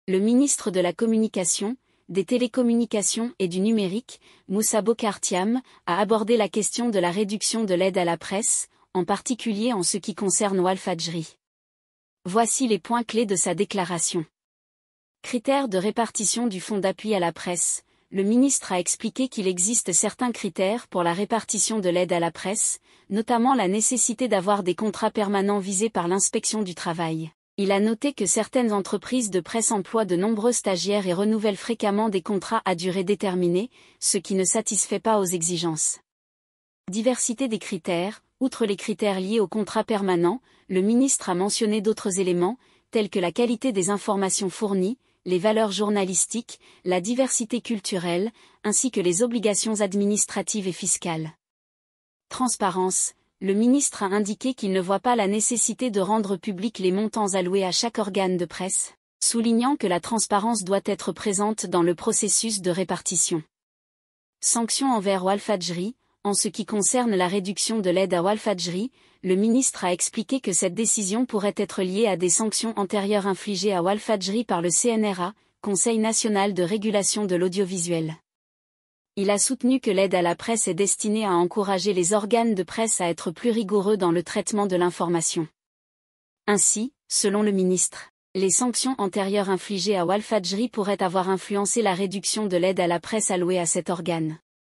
Le ministre de la Communication, des Télécommunications et du Numérique, Moussa Bocar Thiam, a abordé la question de la réduction de l'aide à la presse, en particulier en ce qui concerne Walfadjri. Voici les points clés de sa déclaration. Critères de répartition du fonds d'appui à la presse. Le ministre a expliqué qu'il existe certains critères pour la répartition de l'aide à la presse, notamment la nécessité d'avoir des contrats permanents visés par l'inspection du travail. Il a noté que certaines entreprises de presse emploient de nombreux stagiaires et renouvellent fréquemment des contrats à durée déterminée, ce qui ne satisfait pas aux exigences. Diversité des critères. Outre les critères liés au contrat permanent, le ministre a mentionné d'autres éléments, tels que la qualité des informations fournies, les valeurs journalistiques, la diversité culturelle, ainsi que les obligations administratives et fiscales. Transparence. Le ministre a indiqué qu'il ne voit pas la nécessité de rendre publics les montants alloués à chaque organe de presse, soulignant que la transparence doit être présente dans le processus de répartition. Sanctions envers Walfadjri. En ce qui concerne la réduction de l'aide à Walfadjri, le ministre a expliqué que cette décision pourrait être liée à des sanctions antérieures infligées à Walfadjri par le CNRA, Conseil national de régulation de l'audiovisuel. Il a soutenu que l'aide à la presse est destinée à encourager les organes de presse à être plus rigoureux dans le traitement de l'information. Ainsi, selon le ministre, les sanctions antérieures infligées à Walfadjri pourraient avoir influencé la réduction de l'aide à la presse allouée à cet organe.